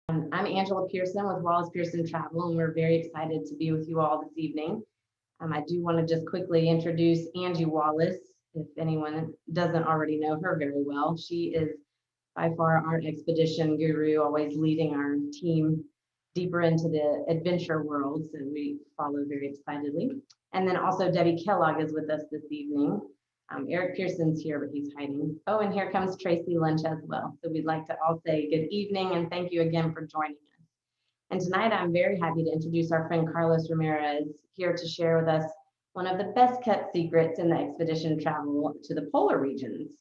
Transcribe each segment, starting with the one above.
I'm Angela Pearson with Wallace Pearson Travel, and we're very excited to be with you all this evening. I do want to just quickly introduce Angie Wallace, if anyone doesn't already know her very well. She is by far our expedition guru, always leading our team deeper into the adventure world, so we follow very excitedly. And then also Debbie Kellogg is with us this evening. Eric Pearson's here, but he's hiding. Oh, and here comes Tracy Lynch as well. So we'd like to all say good evening and thank you again for joining us. And tonight I'm very happy to introduce our friend Carlos Ramirez here to share with us one of the best kept secrets in the expedition travel to the polar regions.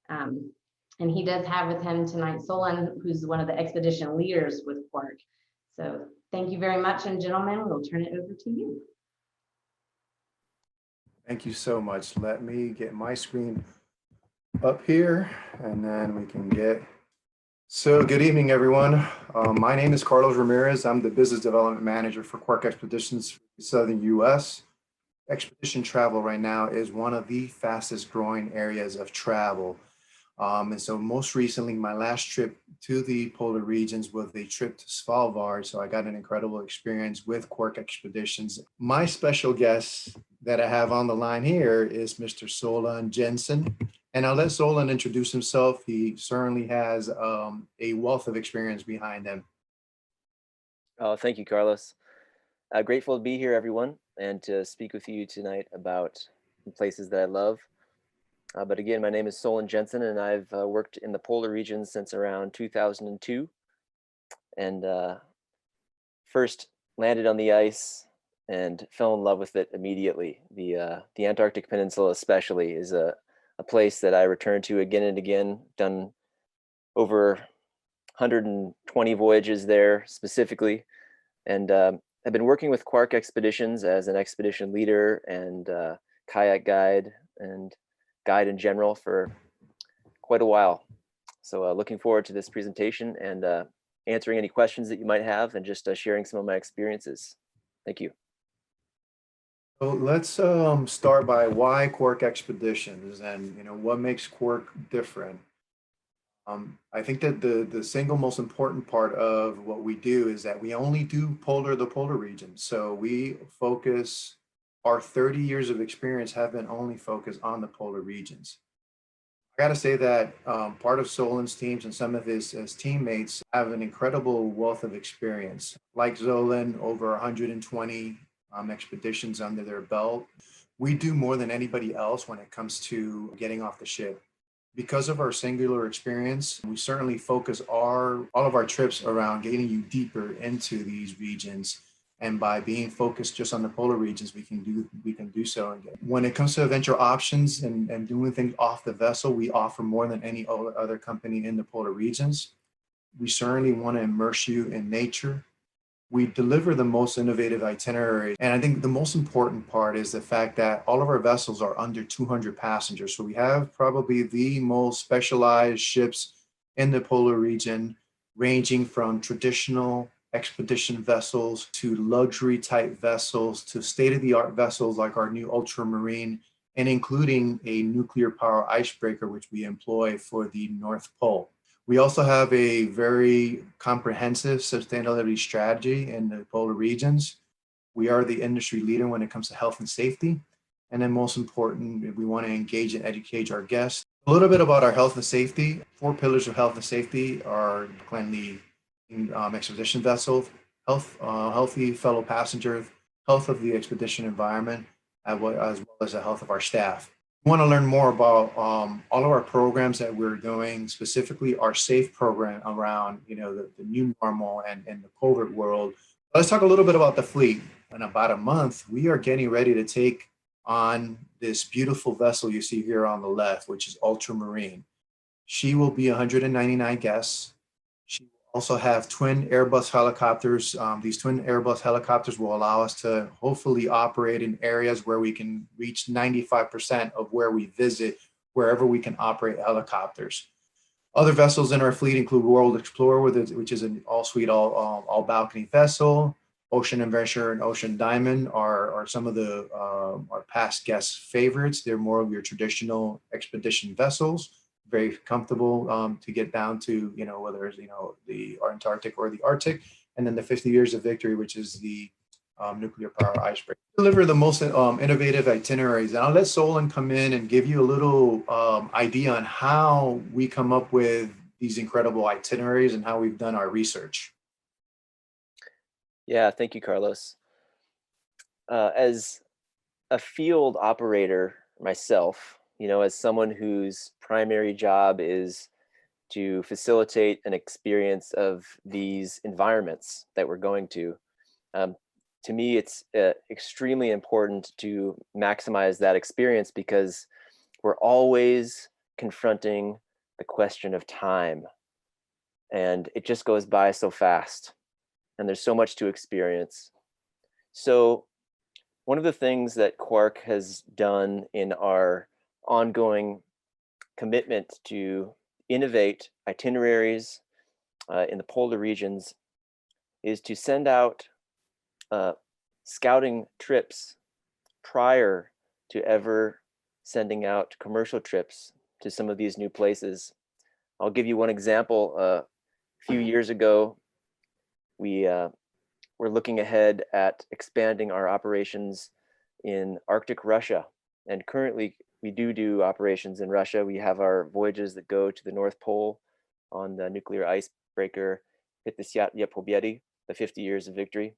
And he does have with him tonight Solon, who's one of the expedition leaders with Quark. So thank you very much, and gentlemen, we'll turn it over to you. Thank you so much. Let me get my screen up here and then we can get. So good evening, everyone. My name is Carlos Ramirez. I'm the Business Development Manager for Quark Expeditions for the Southern US. Expedition travel right now is one of the fastest growing areas of travel. And so most recently, my last trip to the polar regions was a trip to Svalbard. So I got an incredible experience with Quark Expeditions. My special guest that I have on the line here is Mr. Solon Jensen. And I'll let Solon introduce himself. He certainly has a wealth of experience behind him. Oh, thank you, Carlos. Grateful to be here, everyone, and to speak with you tonight about places that I love. But again, my name is Solon Jensen, and I've worked in the polar regions since around 2002. And first landed on the ice and fell in love with it immediately. The Antarctic Peninsula especially is a place that I return to again and again. Done over 120 voyages there specifically. And I've been working with Quark Expeditions as an expedition leader and kayak guide and guide in general for quite a while. So looking forward to this presentation and answering any questions that you might have and just sharing some of my experiences. Thank you. So let's start by why Quark Expeditions and what makes Quark different. I think that the single most important part of what we do is that we only do the polar region. So we focus, our 30 years of experience have been only focused on the polar regions. I gotta say that part of Solon's teams and some of his teammates have an incredible wealth of experience. Like Zolan, over 120 expeditions under their belt. We do more than anybody else when it comes to getting off the ship. Because of our singular experience, we certainly focus all of our trips around getting you deeper into these regions. And by being focused just on the polar regions, we can do so. When it comes to adventure options and doing things off the vessel, we offer more than any other company in the polar regions. We certainly want to immerse you in nature. We deliver the most innovative itinerary. And I think the most important part is the fact that all of our vessels are under 200 passengers. So we have probably the most specialized ships in the polar region, ranging from traditional expedition vessels to luxury type vessels to state-of-the-art vessels like our new ultramarine, and including a nuclear power icebreaker, which we employ for the North Pole. We also have a very comprehensive sustainability strategy in the polar regions. We are the industry leader when it comes to health and safety. And then most important, we want to engage and educate our guests. A little bit about our health and safety. 4 pillars of health and safety are cleanly expedition vessel, healthy fellow passengers, health of the expedition environment, as well as the health of our staff. We want to learn more about all of our programs that we're doing, specifically our SAFE program around the new normal and the COVID world. Let's talk a little bit about the fleet. In about a month, we are getting ready to take on this beautiful vessel you see here on the left, which is Ultramarine. She will be 199 guests. She will also have twin Airbus helicopters. These twin Airbus helicopters will allow us to hopefully operate in areas where we can reach 95% of where we visit, wherever we can operate helicopters. Other vessels in our fleet include World Explorer, which is an all-suite, all balcony vessel. Ocean Adventure and Ocean Diamond are some of our past guests' favorites. They're more of your traditional expedition vessels, very comfortable to get down to, whether it's, the Antarctic or the Arctic, and then the 50 years of victory, which is the nuclear power icebreaker. Deliver the most innovative itineraries. And I'll let Solon come in and give you a little idea on how we come up with these incredible itineraries and how we've done our research. Yeah, thank you, Carlos. As a field operator myself, as someone whose primary job is to facilitate an experience of these environments that we're going to me, it's extremely important to maximize that experience because we're always confronting the question of time, and it just goes by so fast, and there's so much to experience. So one of the things that Quark has done in our ongoing commitment to innovate itineraries in the polar regions is to send out scouting trips prior to ever sending out commercial trips to some of these new places. I'll give you one example. A few years ago, we were looking ahead at expanding our operations in Arctic Russia. And currently we do operations in Russia. We have our voyages that go to the North Pole on the nuclear icebreaker, Пятьдесят Победы, the 50 years of victory.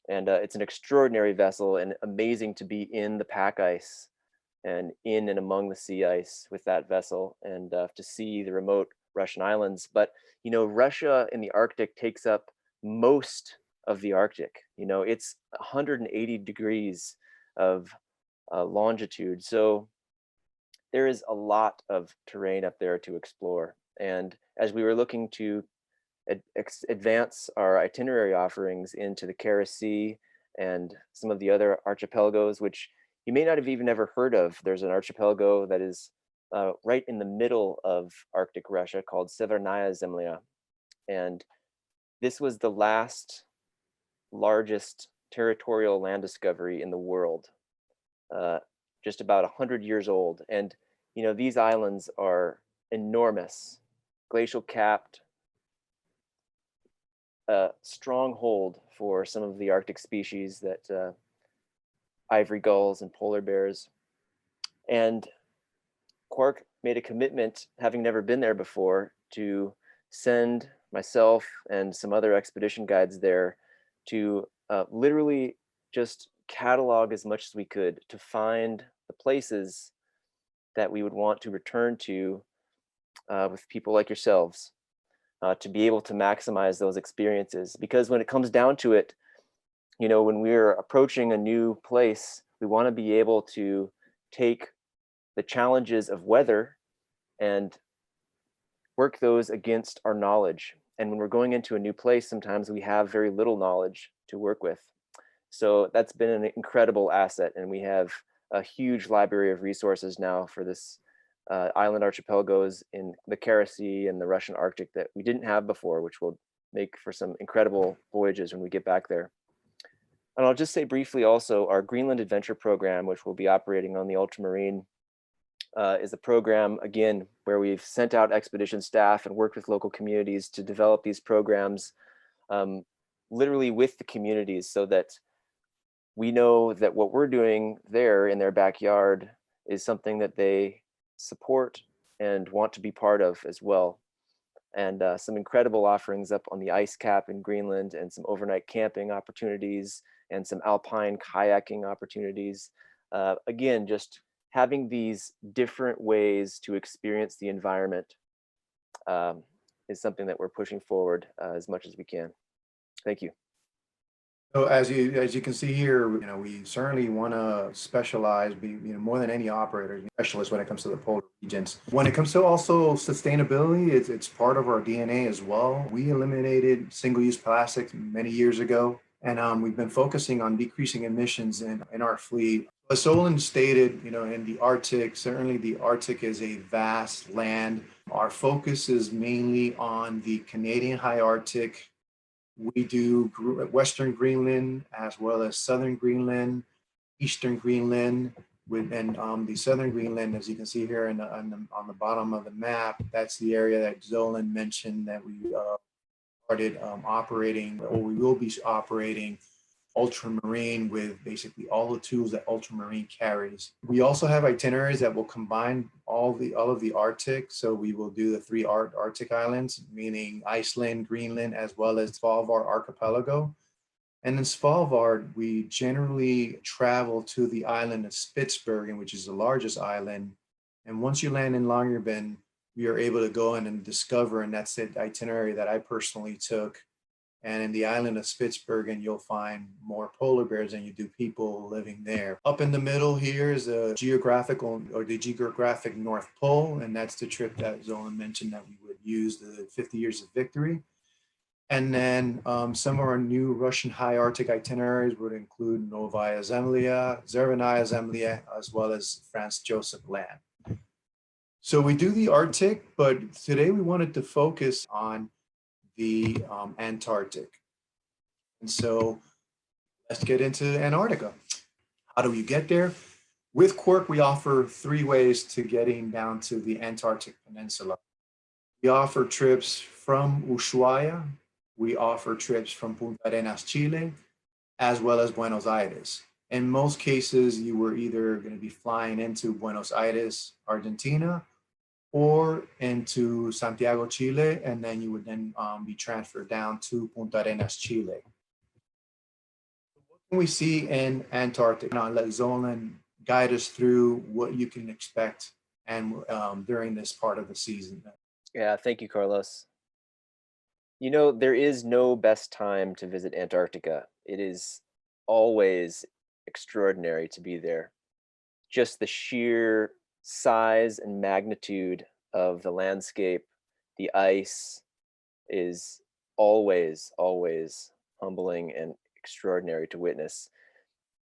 And it's an extraordinary vessel and amazing to be in the pack ice and in and among the sea ice with that vessel and to see the remote Russian islands. But, Russia in the Arctic takes up most of the Arctic. It's 180 degrees of longitude. So there is a lot of terrain up there to explore. And as we were looking to advance our itinerary offerings into the Kara Sea and some of the other archipelagos, which you may not have even ever heard of. There's an archipelago that is right in the middle of Arctic Russia called Severnaya Zemlya. And this was the last largest territorial land discovery in the world, just about 100 years old. And, these islands are enormous, glacial capped, stronghold for some of the Arctic species that ivory gulls and polar bears. And Quark made a commitment, having never been there before, to send myself and some other expedition guides there to literally just catalog as much as we could to find the places that we would want to return to with people like yourselves. To be able to maximize those experiences. Because when it comes down to it, when we're approaching a new place, we want to be able to take the challenges of weather and work those against our knowledge. And when we're going into a new place, sometimes we have very little knowledge to work with. So that's been an incredible asset. And we have a huge library of resources now for this island archipelagos in the Kara Sea and the Russian Arctic that we didn't have before, which will make for some incredible voyages when we get back there. And I'll just say briefly also, our Greenland Adventure program, which will be operating on the Ultramarine, is a program, again, where we've sent out expedition staff and worked with local communities to develop these programs literally with the communities so that we know that what we're doing there in their backyard is something that they support and want to be part of as well. And some incredible offerings up on the ice cap in Greenland and some overnight camping opportunities and some alpine kayaking opportunities. Again, just having these different ways to experience the environment is something that we're pushing forward as much as we can. Thank you. So as you can see here, we certainly want to specialize, be more than any operator, specialist when it comes to the polar regions. When it comes to also sustainability, it's part of our DNA as well. We eliminated single-use plastics many years ago, and we've been focusing on decreasing emissions in our fleet. As Solon stated, in the Arctic, certainly the Arctic is a vast land. Our focus is mainly on the Canadian high Arctic. We do Western Greenland as well as Southern Greenland, Eastern Greenland, The southern Greenland, as you can see here on the bottom of the map, that's the area that Zolan mentioned that we started operating, or we will be operating ultramarine with basically all the tools that ultramarine carries. We also have itineraries that will combine all of the Arctic. So we will do the three Arctic islands, meaning Iceland, Greenland, as well as Svalbard archipelago. And in Svalbard, we generally travel to the island of Spitsbergen, which is the largest island. And once you land in Longyearbyen, we are able to go in and discover, and that's the itinerary that I personally took. And in the island of Spitsbergen, you'll find more polar bears than you do people living there. Up in the middle here is the geographic North Pole, and that's the trip that Zolan mentioned that we would use, the 50 Years of Victory. And then some of our new Russian high Arctic itineraries would include Novaya Zemlya, Zervanaya Zemlya, as well as Franz Josef Land. So we do the Arctic, but today we wanted to focus on the Antarctic. And so let's get into Antarctica. How do we get there? With Quark, we offer 3 ways to getting down to the Antarctic Peninsula. We offer trips from Ushuaia. We offer trips from Punta Arenas, Chile, as well as Buenos Aires. In most cases, you were either going to be flying into Buenos Aires, Argentina, or into Santiago, Chile, and then you would then be transferred down to Punta Arenas, Chile. What can we see in Antarctica? Now, let Zolan guide us through what you can expect and during this part of the season. Yeah, thank you, Carlos. You know, there is no best time to visit Antarctica. It is always extraordinary to be there. Just the sheer size and magnitude of the landscape, the ice is always, always humbling and extraordinary to witness.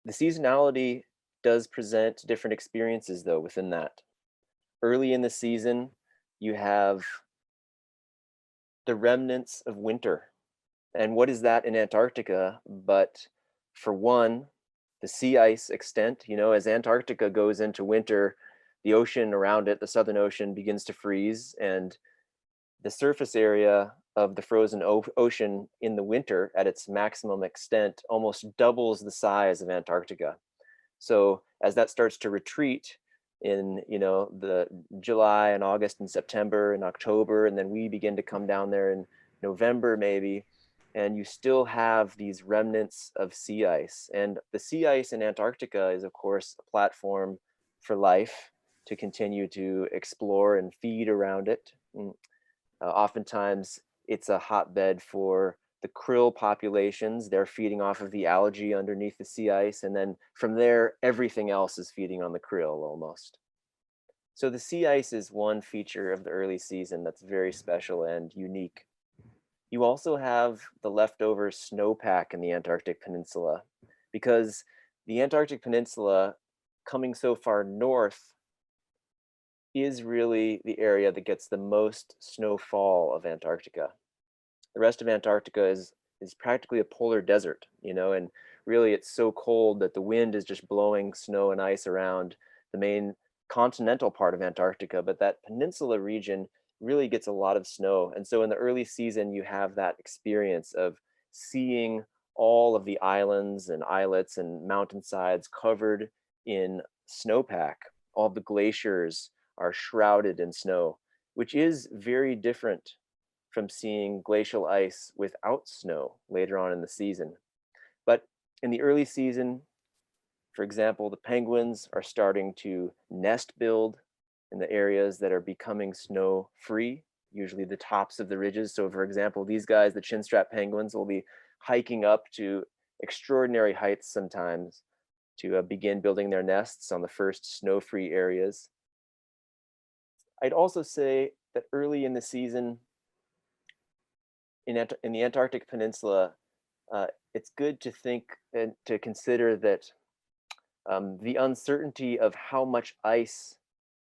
The seasonality does present different experiences, though, within that. Early in the season, you have the remnants of winter. And what is that in Antarctica? But for one, the sea ice extent, you know, as Antarctica goes into winter, the ocean around it, the Southern Ocean, begins to freeze, and the surface area of the frozen ocean in the winter at its maximum extent almost doubles the size of Antarctica. So as that starts to retreat in, you know, the July and August and September and October, and then we begin to come down there in November maybe, and you still have these remnants of sea ice. And the sea ice in Antarctica is, of course, a platform for life to continue to explore and feed around it. Oftentimes, it's a hotbed for the krill populations. They're feeding off of the algae underneath the sea ice. And then from there, everything else is feeding on the krill almost. So the sea ice is one feature of the early season that's very special and unique. You also have the leftover snowpack in the Antarctic Peninsula, because the Antarctic Peninsula, coming so far north, is really the area that gets the most snowfall of Antarctica. The rest of Antarctica is practically a polar desert, you know, and really it's so cold that the wind is just blowing snow and ice around the main continental part of Antarctica, but that peninsula region really gets a lot of snow. And so in the early season, you have that experience of seeing all of the islands and islets and mountainsides covered in snowpack. All the glaciers are shrouded in snow, which is very different from seeing glacial ice without snow later on in the season. But in the early season, for example, the penguins are starting to nest build in the areas that are becoming snow free, usually the tops of the ridges. So for example, these guys, the chinstrap penguins, will be hiking up to extraordinary heights sometimes to begin building their nests on the first snow-free areas. I'd also say that early in the season in the Antarctic Peninsula, it's good to think and to consider that the uncertainty of how much ice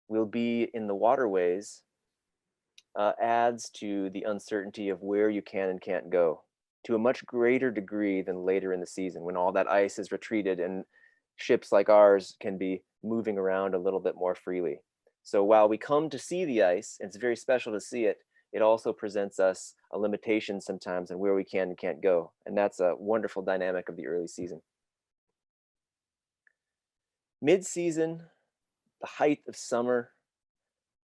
will be in the waterways adds to the uncertainty of where you can and can't go to a much greater degree than later in the season when all that ice is retreated and ships like ours can be moving around a little bit more freely. So while we come to see the ice, and it's very special to see it, it also presents us a limitation sometimes on where we can and can't go. And that's a wonderful dynamic of the early season. Mid-season, the height of summer,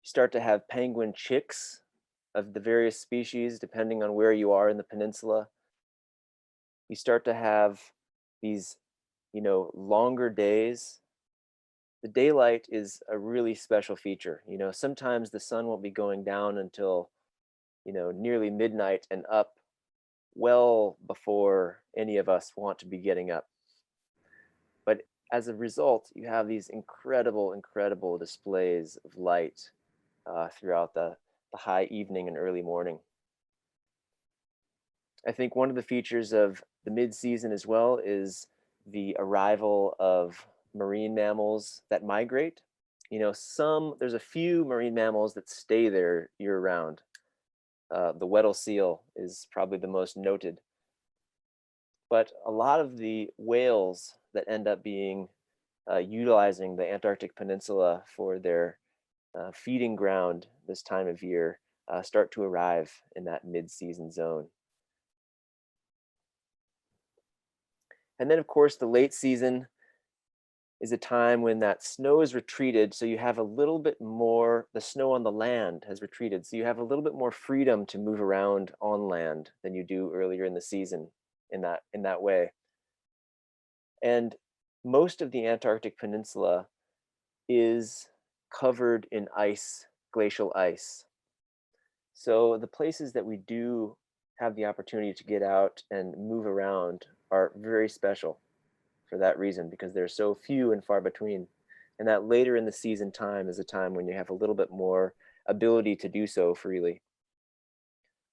you start to have penguin chicks of the various species, depending on where you are in the peninsula. You start to have these, longer days. The daylight is a really special feature. Sometimes the sun won't be going down until, nearly midnight and up well before any of us want to be getting up. But as a result, you have these incredible, incredible displays of light throughout the high evening and early morning. I think one of the features of the mid-season as well is the arrival of marine mammals that migrate. There's a few marine mammals that stay there year round. The Weddell seal is probably the most noted. But a lot of the whales that end up being utilizing the Antarctic Peninsula for their feeding ground this time of year start to arrive in that mid-season zone. And then, of course, the late season is a time when that snow is retreated, so you have a little bit more, the snow on the land has retreated, so you have a little bit more freedom to move around on land than you do earlier in the season in that way. And most of the Antarctic Peninsula is covered in ice, glacial ice. So the places that we do have the opportunity to get out and move around are very special for that reason, because they're so few and far between. And that later in the season time is a time when you have a little bit more ability to do so freely.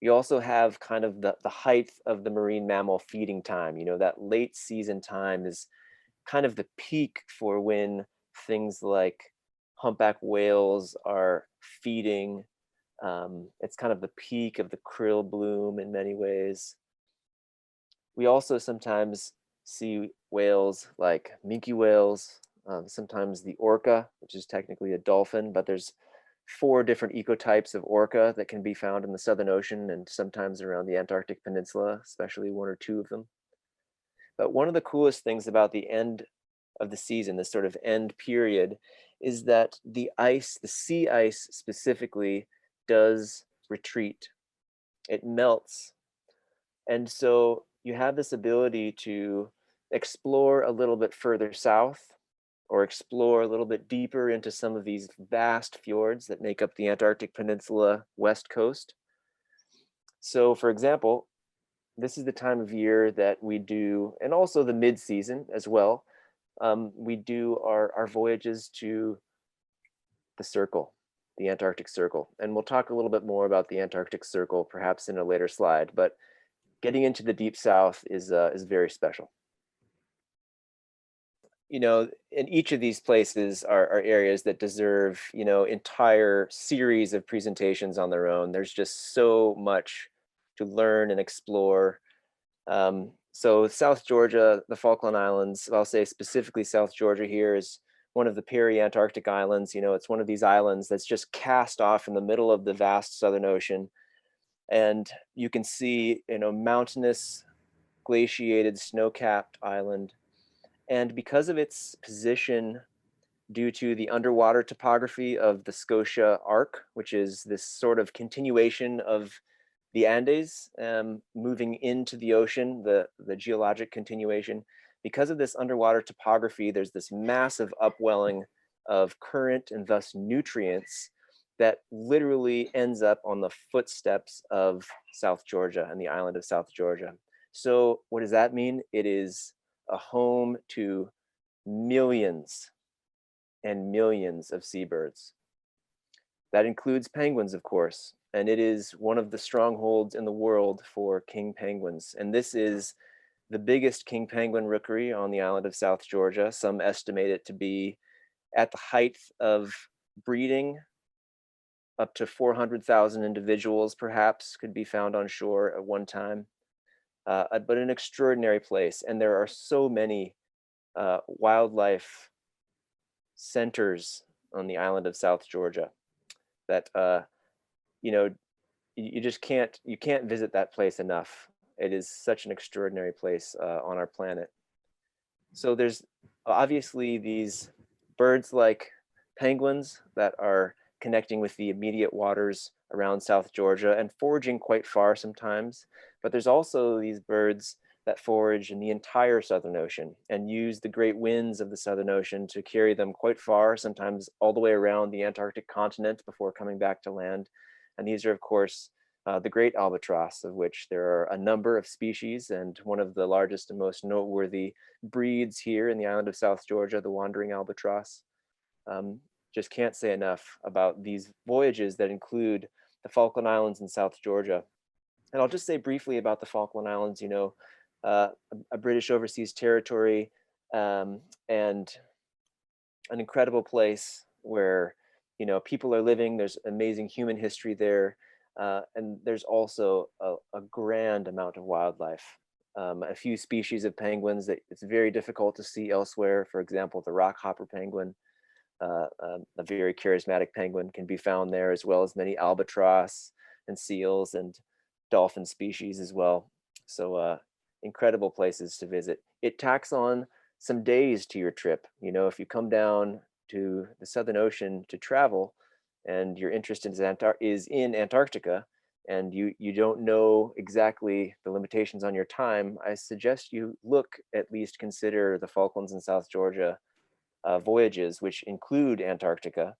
You also have kind of the height of the marine mammal feeding time. That late season time is kind of the peak for when things like humpback whales are feeding. It's kind of the peak of the krill bloom in many ways. We also sometimes see whales like minke whales, sometimes the orca, which is technically a dolphin, but there's 4 different ecotypes of orca that can be found in the Southern Ocean and sometimes around the Antarctic Peninsula, especially 1 or 2 of them. But one of the coolest things about the end of the season, this sort of end period, is that the ice, the sea ice specifically, does retreat. It melts. And so you have this ability to explore a little bit further south or explore a little bit deeper into some of these vast fjords that make up the Antarctic Peninsula west coast. So for example, this is the time of year that we do, and also the mid-season as well, we do our voyages to the Circle, the Antarctic Circle. And we'll talk a little bit more about the Antarctic Circle perhaps in a later slide, but getting into the deep south is very special. And each of these places are areas that deserve, entire series of presentations on their own. There's just so much to learn and explore. So South Georgia, the Falkland Islands, I'll say specifically South Georgia here, is one of the peri-Antarctic islands. It's one of these islands that's just cast off in the middle of the vast Southern Ocean. And you can see, mountainous, glaciated, snow-capped island. And because of its position due to the underwater topography of the Scotia Arc, which is this sort of continuation of the Andes moving into the ocean, the geologic continuation, because of this underwater topography, there's this massive upwelling of current and thus nutrients that literally ends up on the footsteps of South Georgia and the island of South Georgia. So what does that mean? It is a home to millions and millions of seabirds. That includes penguins, of course, and it is one of the strongholds in the world for king penguins. And this is the biggest king penguin rookery on the island of South Georgia. Some estimate it to be, at the height of breeding, up to 400,000 individuals perhaps could be found on shore at one time. But an extraordinary place. And there are so many wildlife centers on the island of South Georgia that you know you just can't visit that place enough. It is such an extraordinary place on our planet. So there's obviously these birds like penguins that are connecting with the immediate waters around South Georgia and foraging quite far sometimes. But there's also these birds that forage in the entire Southern Ocean and use the great winds of the Southern Ocean to carry them quite far, sometimes all the way around the Antarctic continent before coming back to land. And these are, of course, the great albatross, of which there are a number of species, and one of the largest and most noteworthy breeds here in the island of South Georgia, the wandering albatross. Um, just can't say enough about these voyages that include the Falkland Islands in South Georgia. And I'll just say briefly about the Falkland Islands, a British overseas territory, and an incredible place where, people are living. There's amazing human history there. And there's also a grand amount of wildlife. A few species of penguins that it's very difficult to see elsewhere. For example, the rockhopper penguin, a very charismatic penguin, can be found there, as well as many albatross and seals and dolphin species as well. So incredible places to visit. It tacks on some days to your trip. If you come down to the Southern Ocean to travel and your interest is in Antarctica, and you don't know exactly the limitations on your time, I suggest you at least consider the Falklands and South Georgia voyages, which include Antarctica.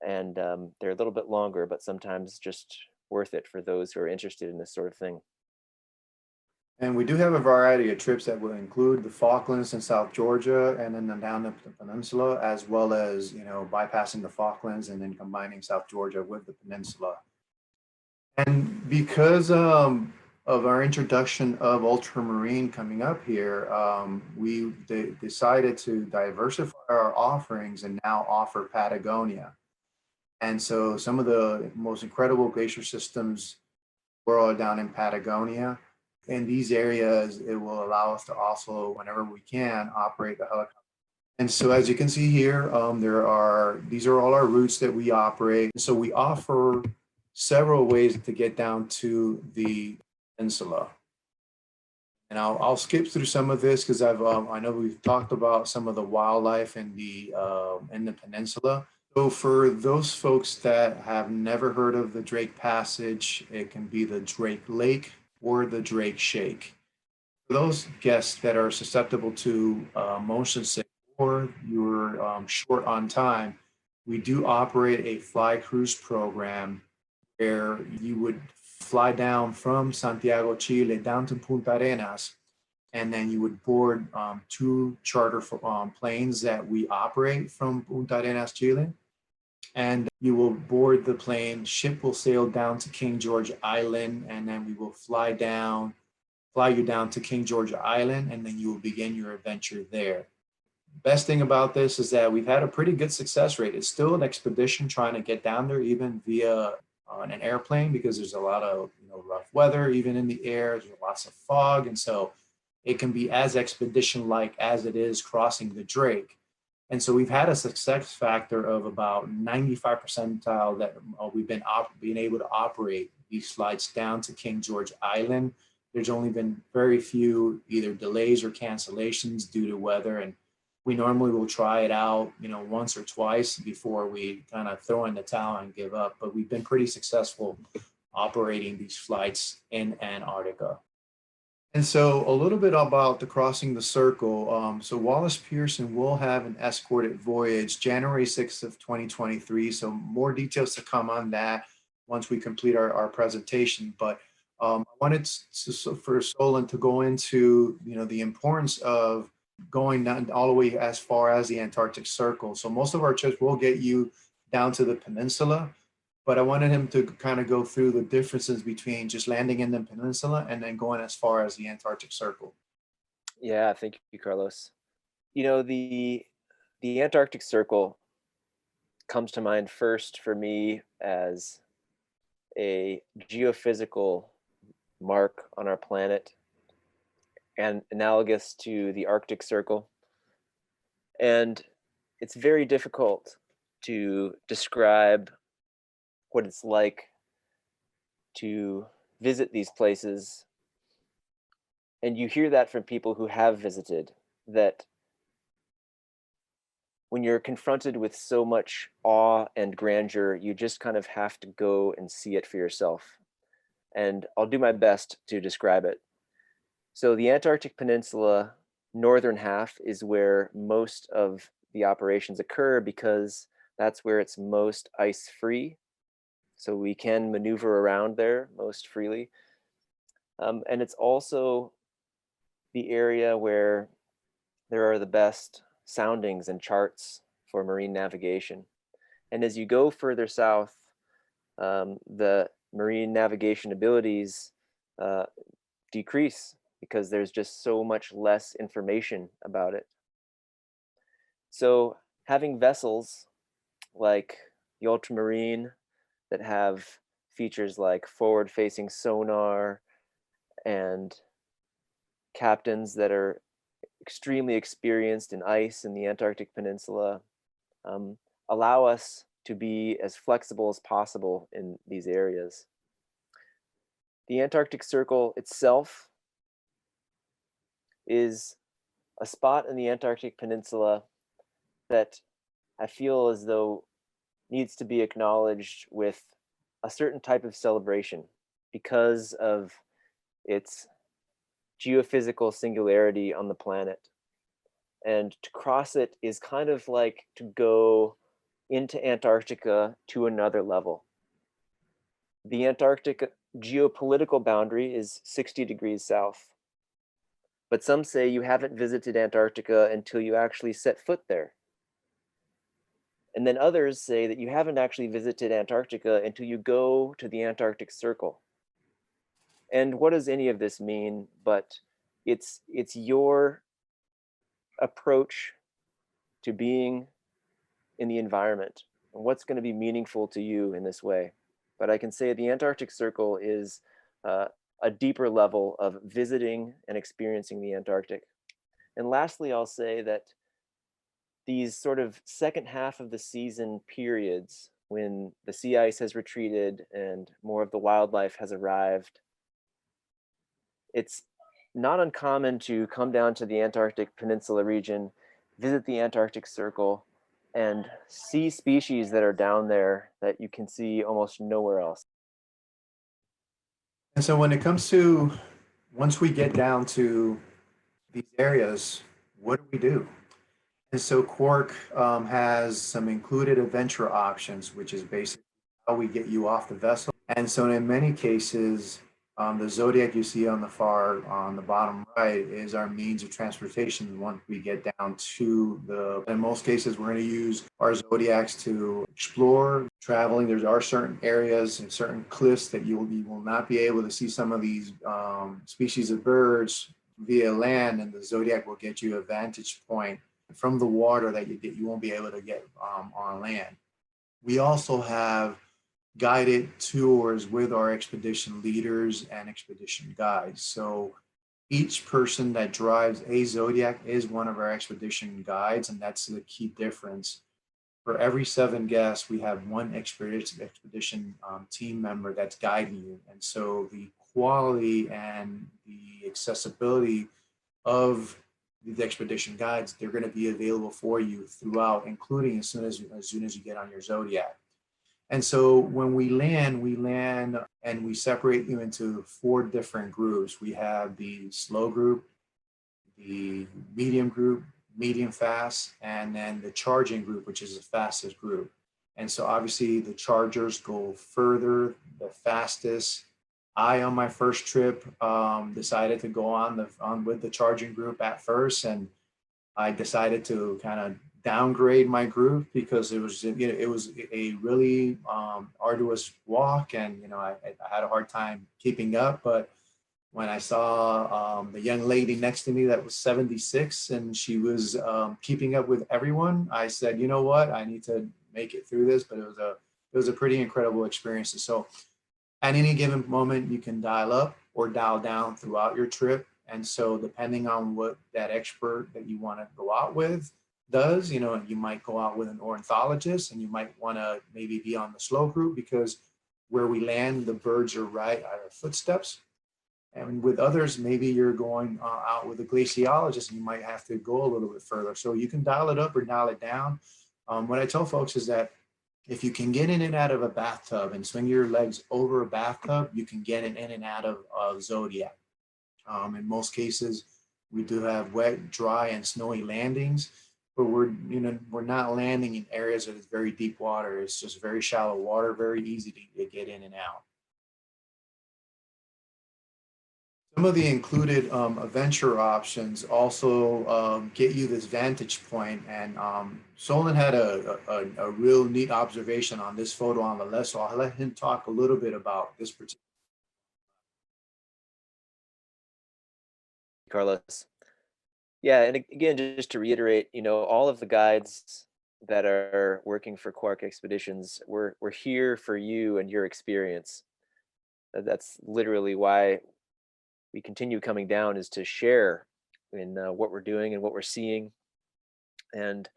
And they're a little bit longer, but sometimes just worth it for those who are interested in this sort of thing. And we do have a variety of trips that will include the Falklands and South Georgia, and then down the peninsula, as well as, bypassing the Falklands and then combining South Georgia with the peninsula. And because of our introduction of ultramarine coming up here, we decided to diversify our offerings and now offer Patagonia. And so some of the most incredible glacier systems were all down in Patagonia. In these areas, it will allow us to also, whenever we can, operate the helicopter. And so as you can see here, these are all our routes that we operate. So we offer several ways to get down to the peninsula. And I'll skip through some of this because I know we've talked about some of the wildlife in the peninsula. So for those folks that have never heard of the Drake Passage, it can be the Drake Lake or the Drake Shake. For those guests that are susceptible to motion sickness or you're short on time, we do operate a fly cruise program where you would fly down from Santiago, Chile, down to Punta Arenas, and then you would board two charter planes that we operate from Punta Arenas, Chile. And you will board the plane, ship will sail down to King George Island, and then we will fly you down to King George Island, and then you will begin your adventure there. Best thing about this is that we've had a pretty good success rate. It's still an expedition trying to get down there, even via an airplane, because there's a lot of rough weather, even in the air. There's lots of fog, and so it can be as expedition-like as it is crossing the Drake. And so we've had a success factor of about 95 percentile that we've been able to operate these flights down to King George Island. There's only been very few either delays or cancellations due to weather. And we normally will try it out, once or twice before we kind of throw in the towel and give up. But we've been pretty successful operating these flights in Antarctica. And so a little bit about the Crossing the Circle. So Wallace Pearson will have an escorted voyage January 6th of 2023. So more details to come on that once we complete our presentation. But I wanted for Solon to go into the importance of going down all the way as far as the Antarctic Circle. So most of our trips will get you down to the peninsula, but I wanted him to kind of go through the differences between just landing in the peninsula and then going as far as the Antarctic Circle. Yeah, thank you, Carlos. The Antarctic Circle comes to mind first for me as a geophysical mark on our planet and analogous to the Arctic Circle. And it's very difficult to describe what it's like to visit these places. And you hear that from people who have visited, that when you're confronted with so much awe and grandeur, you just kind of have to go and see it for yourself. And I'll do my best to describe it. So the Antarctic Peninsula, northern half, is where most of the operations occur because that's where it's most ice free. So we can maneuver around there most freely. And it's also the area where there are the best soundings and charts for marine navigation. And as you go further south, the marine navigation abilities decrease because there's just so much less information about it. So having vessels like the ultramarine that have features like forward-facing sonar and captains that are extremely experienced in ice in the Antarctic Peninsula um, allow us to be as flexible as possible in these areas. The Antarctic Circle itself is a spot in the Antarctic Peninsula that I feel as though needs to be acknowledged with a certain type of celebration because of its geophysical singularity on the planet. And to cross it is kind of like to go into Antarctica to another level. The Antarctic geopolitical boundary is 60 degrees south. But some say you haven't visited Antarctica until you actually set foot there. And then others say that you haven't actually visited Antarctica until you go to the Antarctic Circle. And what does any of this mean? But it's your approach to being in the environment and what's going to be meaningful to you in this way. But I can say the Antarctic Circle is a deeper level of visiting and experiencing the Antarctic. And lastly, I'll say that these sort of second half of the season periods when the sea ice has retreated and more of the wildlife has arrived, it's not uncommon to come down to the Antarctic Peninsula region, visit the Antarctic Circle, and see species that are down there that you can see almost nowhere else. And so when it comes to, once we get down to these areas, what do we do? And so Quark has some included adventure options, which is basically how we get you off the vessel. And so in many cases, the Zodiac you see on the bottom right is our means of transportation once we get down to in most cases, we're going to use our Zodiacs to explore traveling. There are certain areas and certain cliffs that you will not be able to see some of these species of birds via land, and the Zodiac will get you a vantage point from the water that you won't be able to get on land. We also have guided tours with our expedition leaders and expedition guides. So each person that drives a Zodiac is one of our expedition guides, and that's the key difference. For every 7 guests, we have one expedition team member that's guiding you. And so the quality and the accessibility of the expedition guides, they're going to be available for you throughout, including as soon as you get on your Zodiac. And so when we land and we separate you into 4 different groups. We have the slow group, the medium group, medium fast, and then the charging group, which is the fastest group. And so obviously the chargers go further, the fastest. I, on my first trip, decided to go on with the charging group at first, and I decided to kind of downgrade my group because it was a really arduous walk, and I had a hard time keeping up. But when I saw the young lady next to me that was 76 and she was keeping up with everyone, I said, you know what, I need to make it through this. But it was a pretty incredible experience. So at any given moment, you can dial up or dial down throughout your trip. And so depending on what that expert that you want to go out with, does. You might go out with an ornithologist and you might want to maybe be on the slow route because where we land, the birds are right at our footsteps. And with others, maybe you're going out with a glaciologist and you might have to go a little bit further. So you can dial it up or dial it down. What I tell folks is that if you can get in and out of a bathtub and swing your legs over a bathtub, you can get in and out of Zodiac. In most cases, we do have wet, dry, and snowy landings, but we're not landing in areas that is very deep water. It's just very shallow water, very easy to get in and out. Some of the included adventure options also get you this vantage point. And Solon had a real neat observation on this photo on the left, so I'll let him talk a little bit about this particular. Carlos. Yeah, and again, just to reiterate, all of the guides that are working for Quark Expeditions, we're here for you and your experience. That's literally why we continue coming down, is to share in what we're doing and what we're seeing. And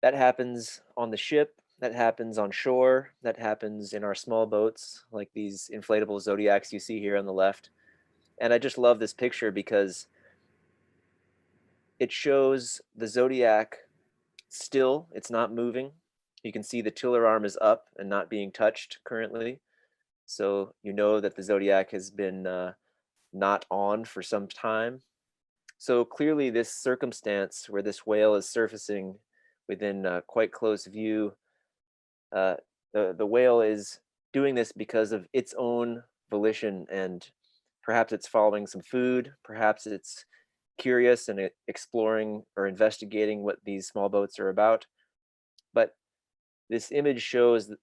that happens on the ship, that happens on shore, that happens in our small boats, like these inflatable Zodiacs you see here on the left. And I just love this picture because it shows the Zodiac still, it's not moving. You can see the tiller arm is up and not being touched currently. So you know that the Zodiac has been not on for some time. So clearly this circumstance where this whale is surfacing within quite close view, uh, the whale is doing this because of its own volition, and perhaps it's following some food, perhaps it's curious and exploring or investigating what these small boats are about. But this image shows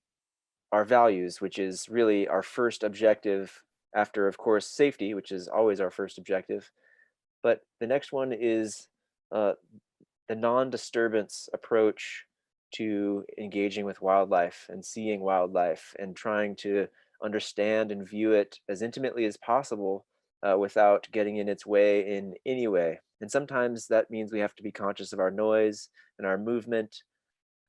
our values, which is really our first objective after, of course, safety, which is always our first objective. But the next one is uh, the non-disturbance approach to engaging with wildlife and seeing wildlife and trying to understand and view it as intimately as possible without getting in its way in any way. And sometimes that means we have to be conscious of our noise and our movement.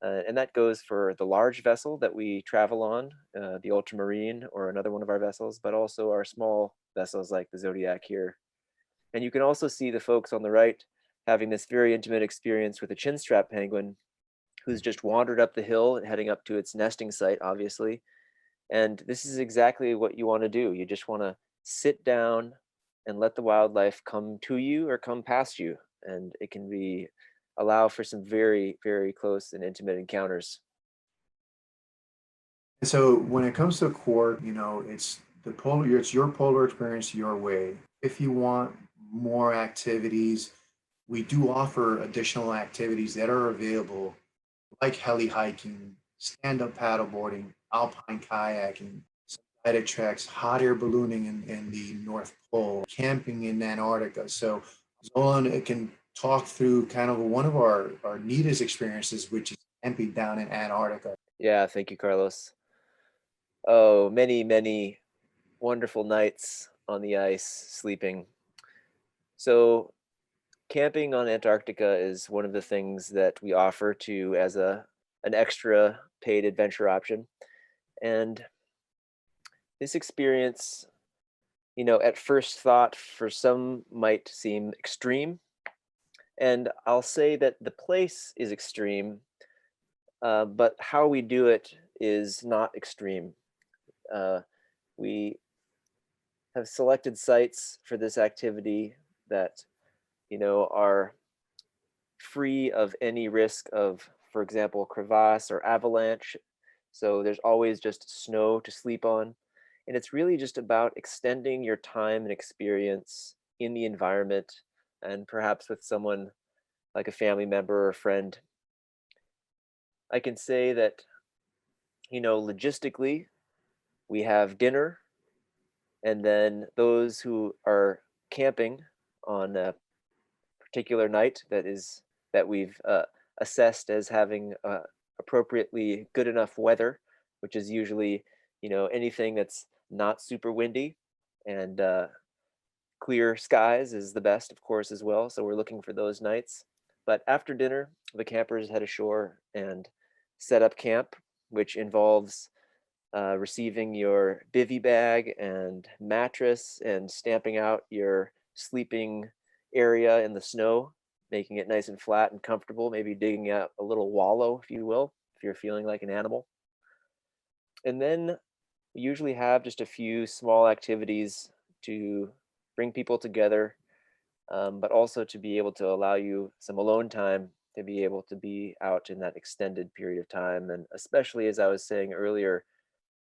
And that goes for the large vessel that we travel on, the ultramarine or another one of our vessels, but also our small vessels like the Zodiac here. And you can also see the folks on the right having this very intimate experience with a chinstrap penguin who's just wandered up the hill and heading up to its nesting site, obviously. And this is exactly what you want to do. You just want to sit down and let the wildlife come to you or come past you. And it can be allow for some very, very close and intimate encounters. And so when it comes to Quark, it's your polar experience your way. If you want more activities, we do offer additional activities that are available, like heli hiking, stand-up paddleboarding, alpine kayaking, guided treks, hot air ballooning in the North Pole, camping in Antarctica. So Zolan can talk through kind of one of our neatest experiences, which is camping down in Antarctica. Yeah, thank you, Carlos. Oh, many, many wonderful nights on the ice sleeping. So camping on Antarctica is one of the things that we offer to as an extra paid adventure option. And this experience, at first thought for some might seem extreme. And I'll say that the place is extreme, but how we do it is not extreme. We have selected sites for this activity that, are free of any risk of, for example, crevasse or avalanche. So there's always just snow to sleep on. And it's really just about extending your time and experience in the environment, and perhaps with someone like a family member or a friend. I can say that, logistically, we have dinner, and then those who are camping on a particular night that we've assessed as having appropriately good enough weather, which is usually anything that's not super windy, and clear skies is the best, of course, as well. So we're looking for those nights. But after dinner, the campers head ashore and set up camp, which involves receiving your bivy bag and mattress and stamping out your sleeping area in the snow, making it nice and flat and comfortable, maybe digging out a little wallow, if you will, if you're feeling like an animal. And then we usually have just a few small activities to bring people together, but also to be able to allow you some alone time to be able to be out in that extended period of time. And especially, as I was saying earlier,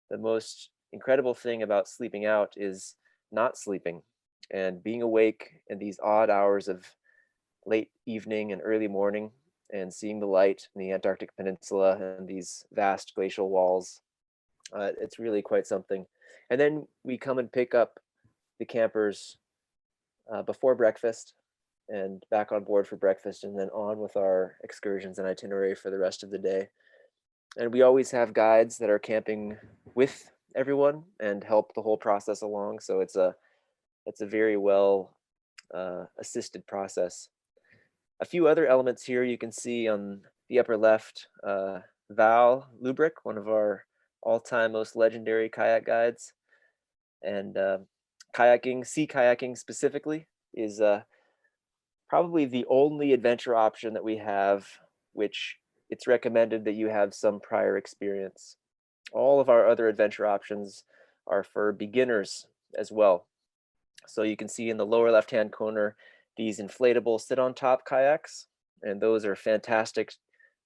the most incredible thing about sleeping out is not sleeping and being awake in these odd hours of late evening and early morning and seeing the light in the Antarctic Peninsula and these vast glacial walls. It's really quite something. And then we come and pick up the campers before breakfast and back on board for breakfast, and then on with our excursions and itinerary for the rest of the day. And we always have guides that are camping with everyone and help the whole process along. So it's a very well assisted process. A few other elements here you can see on the upper left. Val Lubrick, one of our all-time most legendary kayak guides, and kayaking, sea kayaking specifically, is probably the only adventure option that we have, which it's recommended that you have some prior experience. All of our other adventure options are for beginners as well. So you can see in the lower left-hand corner, these inflatable sit-on-top kayaks, and those are fantastic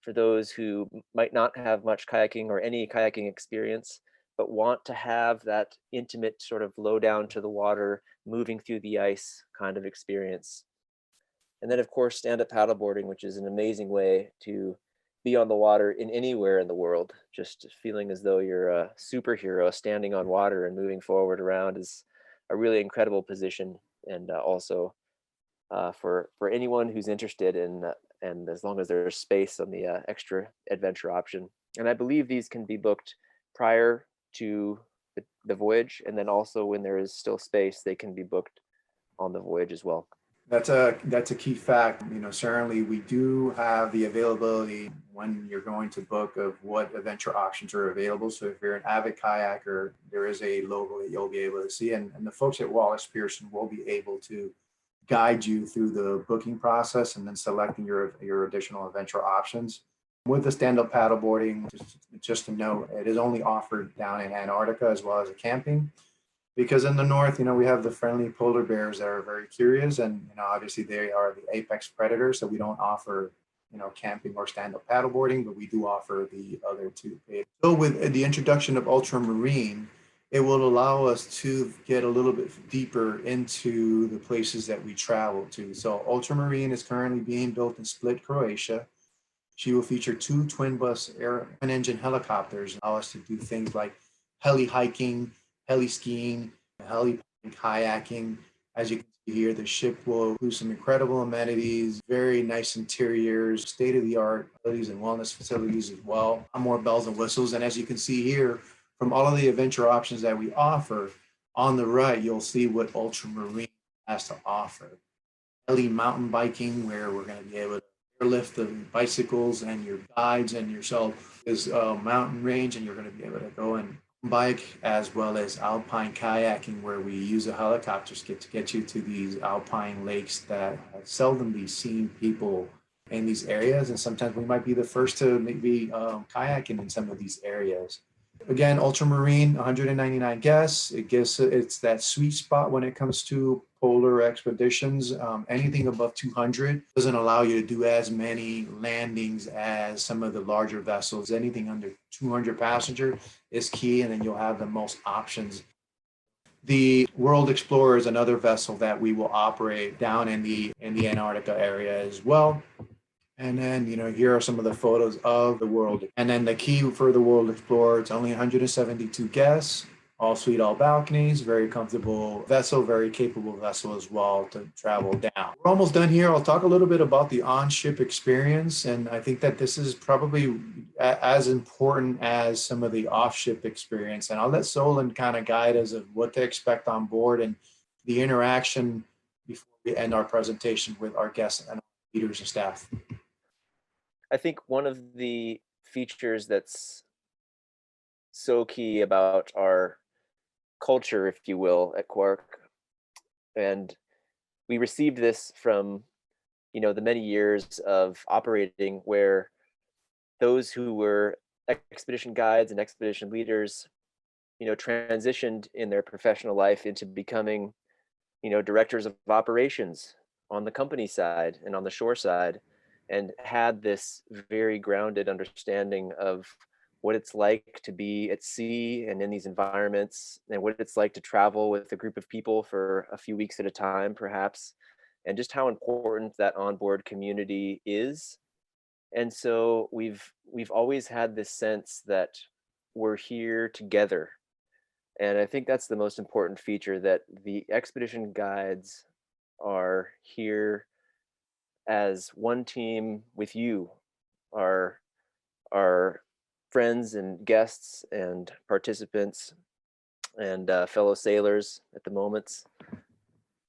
for those who might not have much kayaking or any kayaking experience, but want to have that intimate sort of low down to the water, moving through the ice kind of experience. And then, of course, stand-up paddleboarding, which is an amazing way to be on the water in anywhere in the world. Just feeling as though you're a superhero standing on water and moving forward around is a really incredible position. And also for anyone who's interested in, and as long as there's space on the extra adventure option. And I believe these can be booked prior to the voyage, and then also when there is still space, they can be booked on the voyage as well. That's a key fact. You know, certainly we do have the availability when you're going to book of what adventure options are available. So if you're an avid kayaker, there is a logo that you'll be able to see, and the folks at Wallace Pearson will be able to guide you through the booking process and then selecting your additional adventure options. With the stand-up paddleboarding, just to note, it is only offered down in Antarctica as well as a camping. Because in the north, you know, we have the friendly polar bears that are very curious, and you know, obviously they are the apex predators. So we don't offer, you know, camping or stand-up paddleboarding, but we do offer the other two. So with the introduction of ultramarine, it will allow us to get a little bit deeper into the places that we travel to. So ultramarine is currently being built in Split, Croatia. She will feature two twin bus air engine helicopters, allow us to do things like heli hiking, heli skiing, heli kayaking. As you can see here, the ship will include some incredible amenities, very nice interiors, state-of-the-art facilities and wellness facilities as well, more bells and whistles. And as you can see here, from all of the adventure options that we offer, on the right, you'll see what Ultramarine has to offer. Heli mountain biking, where we're going to be able to airlift the bicycles and your guides and yourself is a mountain range, and you're going to be able to go and bike, as well as alpine kayaking, where we use a helicopter to get you to these alpine lakes that seldomly seen people in these areas, and sometimes we might be the first to maybe kayaking in some of these areas. Again, ultramarine, 199 guests. It's that sweet spot when it comes to polar expeditions. Anything above 200 doesn't allow you to do as many landings as some of the larger vessels. Anything under 200 passenger is key, and then you'll have the most options. The World Explorer is another vessel that we will operate down in the Antarctica area as well. And then, you know, here are some of the photos of the world. And then the key for the World Explorer, it's only 172 guests, all suite, all balconies, very comfortable vessel, very capable vessel as well to travel down. We're almost done here. I'll talk a little bit about the on-ship experience. And I think that this is probably as important as some of the off-ship experience. And I'll let Solon kind of guide us of what to expect on board and the interaction before we end our presentation with our guests. leaders and staff? I think one of the features that's so key about our culture, if you will, at Quark, and we received this from the many years of operating where those who were expedition guides and expedition leaders transitioned in their professional life into becoming directors of operations on the company side and on the shore side, and had this very grounded understanding of what it's like to be at sea and in these environments, and what it's like to travel with a group of people for a few weeks at a time, perhaps, and just how important that onboard community is. And so we've always had this sense that we're here together. And I think that's the most important feature, that the expedition guides are here as one team with you, our friends and guests and participants and fellow sailors at the moments.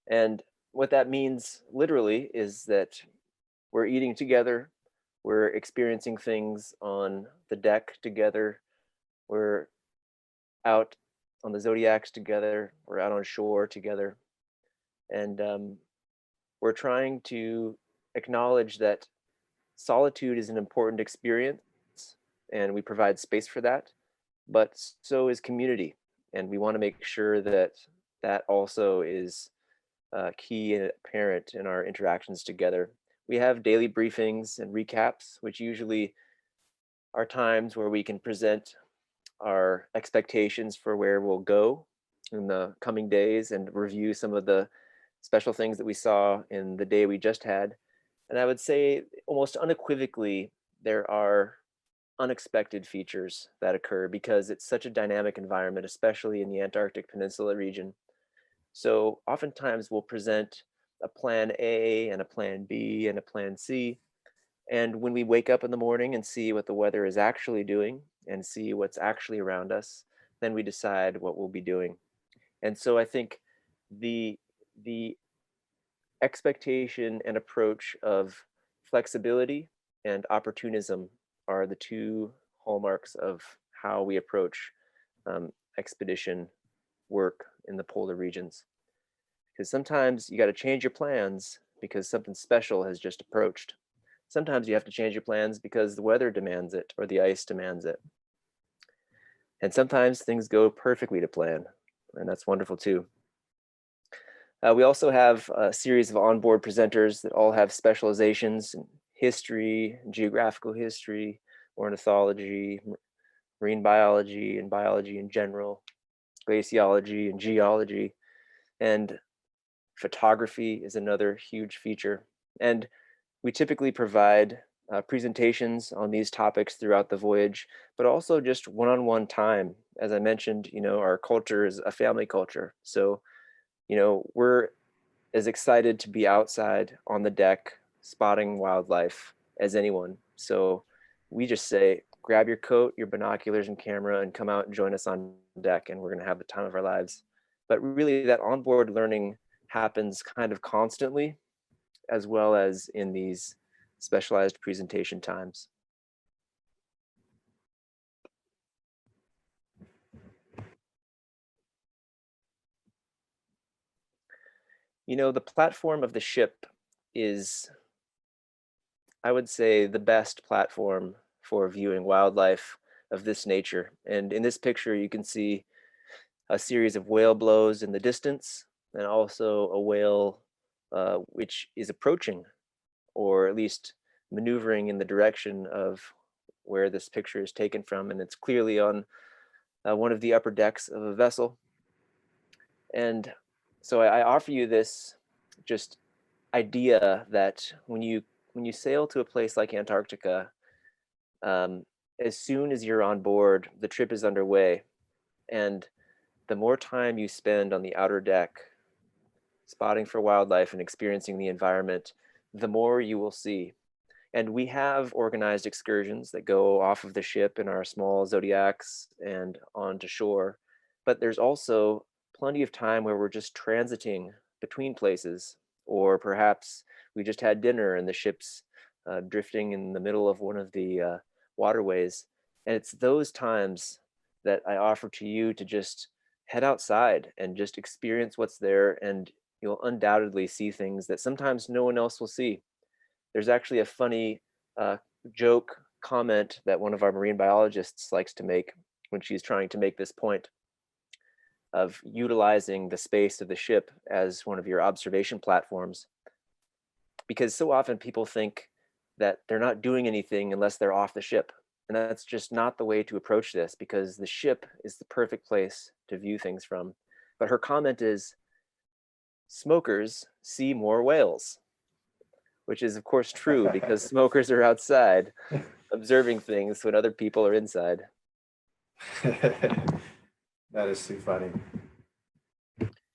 And what that means literally is that we're eating together, we're experiencing things on the deck together, we're out on the zodiacs together, we're out on shore together, and we're trying to acknowledge that solitude is an important experience, and we provide space for that, but so is community, and we want to make sure that that also is key and apparent in our interactions together. We have daily briefings and recaps, which usually are times where we can present our expectations for where we'll go in the coming days and review some of the special things that we saw in the day we just had. And I would say almost unequivocally, there are unexpected features that occur because it's such a dynamic environment, especially in the Antarctic Peninsula region. So oftentimes we'll present a plan A and a plan B and a plan C. And when we wake up in the morning and see what the weather is actually doing and see what's actually around us, then we decide what we'll be doing. And so I think the expectation and approach of flexibility and opportunism are the two hallmarks of how we approach expedition work in the polar regions. Because sometimes you got to change your plans because something special has just approached. Sometimes you have to change your plans because the weather demands it or the ice demands it. And sometimes things go perfectly to plan, and that's wonderful too. We also have a series of onboard presenters that all have specializations in history, geographical history, ornithology, marine biology, and biology in general, glaciology and geology, and photography is another huge feature. And we typically provide presentations on these topics throughout the voyage, but also just one-on-one time. As I mentioned, our culture is a family culture. So, we're as excited to be outside on the deck spotting wildlife as anyone. So we just say, grab your coat, your binoculars and camera, and come out and join us on deck, and we're going to have the time of our lives. But really, that onboard learning happens kind of constantly, as well as in these specialized presentation times. The platform of the ship is, I would say, the best platform for viewing wildlife of this nature. And in this picture, you can see a series of whale blows in the distance, and also a whale which is approaching, or at least maneuvering in the direction of where this picture is taken from. And it's clearly on one of the upper decks of a vessel. And so I offer you this just idea that when you sail to a place like Antarctica, as soon as you're on board, the trip is underway. And the more time you spend on the outer deck, spotting for wildlife and experiencing the environment, the more you will see. And we have organized excursions that go off of the ship in our small zodiacs and onto shore. But there's also plenty of time where we're just transiting between places, or perhaps we just had dinner and the ship's drifting in the middle of one of the waterways. And it's those times that I offer to you to just head outside and just experience what's there, and you'll undoubtedly see things that sometimes no one else will see. There's actually a funny uh, joke comment that one of our marine biologists likes to make when she's trying to make this point of utilizing the space of the ship as one of your observation platforms. Because so often people think that they're not doing anything unless they're off the ship. And that's just not the way to approach this, because the ship is the perfect place to view things from. But her comment is, smokers see more whales, which is of course true because smokers are outside observing things when other people are inside. That is too funny.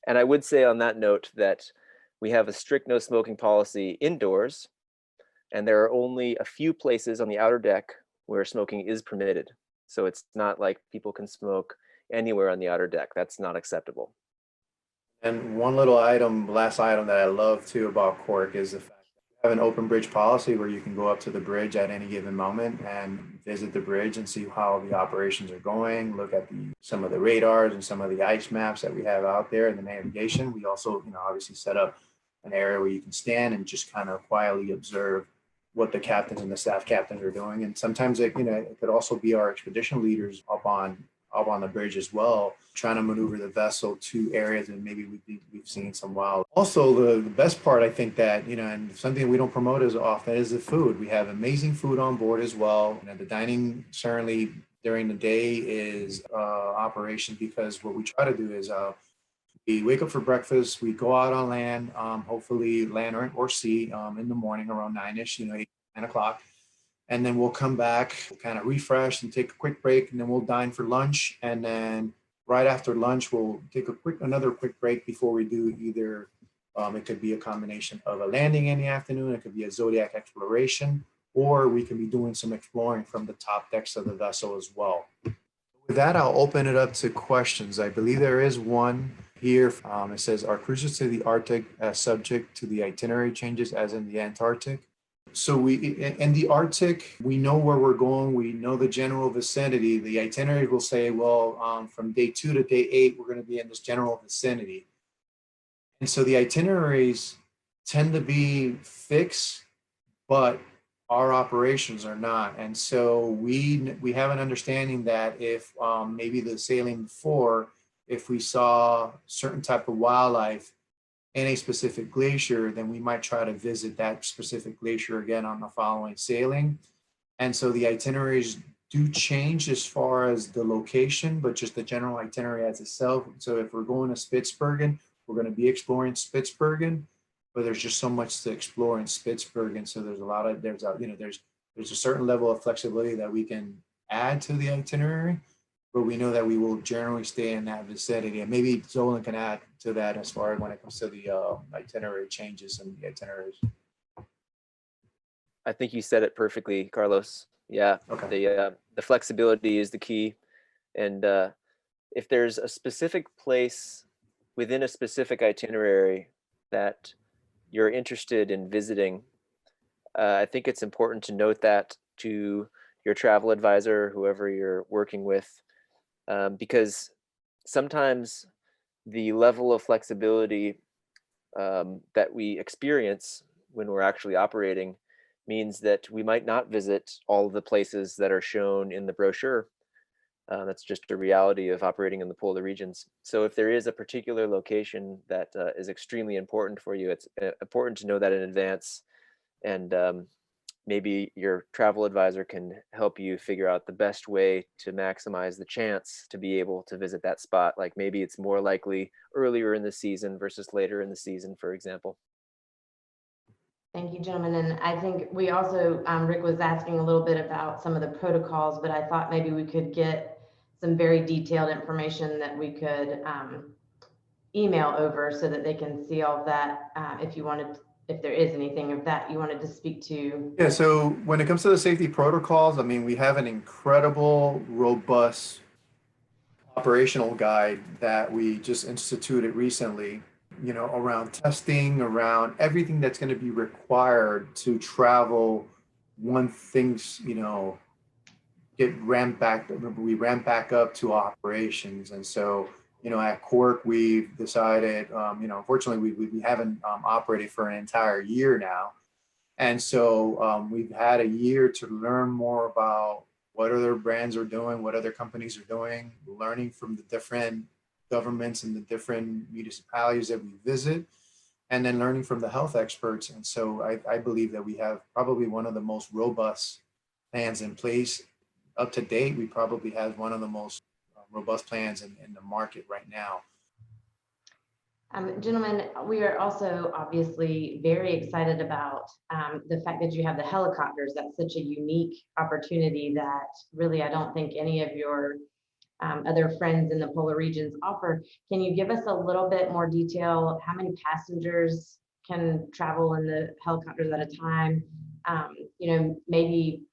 And I would say on that note that we have a strict no smoking policy indoors, and there are only a few places on the outer deck where smoking is permitted. So it's not like people can smoke anywhere on the outer deck. That's not acceptable. And one little item, last item that I love too about Quark is the fact that we have an open bridge policy where you can go up to the bridge at any given moment and visit the bridge and see how the operations are going, look at some of the radars and some of the ice maps that we have out there and the navigation. We also, obviously set up an area where you can stand and just kind of quietly observe what the captains and the staff captains are doing. And sometimes it could also be our expedition leaders up on the bridge as well, trying to maneuver the vessel to areas that maybe we've seen some wild. Also, the best part, I think that, and something we don't promote as often is the food. We have amazing food on board as well. The dining certainly during the day is operation, because what we try to do is we wake up for breakfast, we go out on land, hopefully land or sea in the morning around 9-ish, 8, 9 o'clock. And then we'll come back, kind of refresh and take a quick break, and then we'll dine for lunch. And then right after lunch, we'll take another quick break before we do either, it could be a combination of a landing in the afternoon, it could be a Zodiac exploration, or we could be doing some exploring from the top decks of the vessel as well. With that, I'll open it up to questions. I believe there is one here. It says, are cruises to the Arctic subject to the itinerary changes as in the Antarctic? So in the Arctic, we know where we're going. We know the general vicinity. The itinerary will say, well, from day 2 to day 8, we're going to be in this general vicinity. And so the itineraries tend to be fixed, but our operations are not. And so we have an understanding that if maybe the sailing before, if we saw certain type of wildlife in a specific glacier, then we might try to visit that specific glacier again on the following sailing. And so the itineraries do change as far as the location, but just the general itinerary as itself. So if we're going to Spitsbergen, we're going to be exploring Spitsbergen, but there's just so much to explore in Spitsbergen. So there's a certain level of flexibility that we can add to the itinerary, but we know that we will generally stay in that vicinity. And maybe Zolan can add to that as far as when it comes to the itinerary changes and the itineraries. I think you said it perfectly, Carlos. Yeah, okay. The flexibility is the key. And if there's a specific place within a specific itinerary that you're interested in visiting, I think it's important to note that to your travel advisor, whoever you're working with, because sometimes the level of flexibility that we experience when we're actually operating means that we might not visit all of the places that are shown in the brochure. That's just a reality of operating in the polar regions. So if there is a particular location that is extremely important for you, it's important to know that in advance. And maybe your travel advisor can help you figure out the best way to maximize the chance to be able to visit that spot. Like maybe it's more likely earlier in the season versus later in the season, for example. Thank you, gentlemen. And I think we also, Rick was asking a little bit about some of the protocols, but I thought maybe we could get some very detailed information that we could email over so that they can see all of that if there is anything of that you wanted to speak to. Yeah, so when it comes to the safety protocols, I mean, we have an incredible, robust operational guide that we just instituted recently. you know, around testing, around everything that's going to be required to travel when things, you know, get ramped back, we ramp back up to operations. And so, you know, at Quark, we've decided, you know, unfortunately, we haven't operated for an entire year now. And so we've had a year to learn more about what other brands are doing, what other companies are doing, learning from the different governments and the different municipalities that we visit, and then learning from the health experts. And so I believe that we have probably one of the most robust plans in place. Up to date, we probably have one of the most robust plans in the market right now. Gentlemen, we are also obviously very excited about the fact that you have the helicopters. That's such a unique opportunity that really I don't think any of your other friends in the polar regions offer. Can you give us a little bit more detail? How many passengers can travel in the helicopters at a time? You know, maybe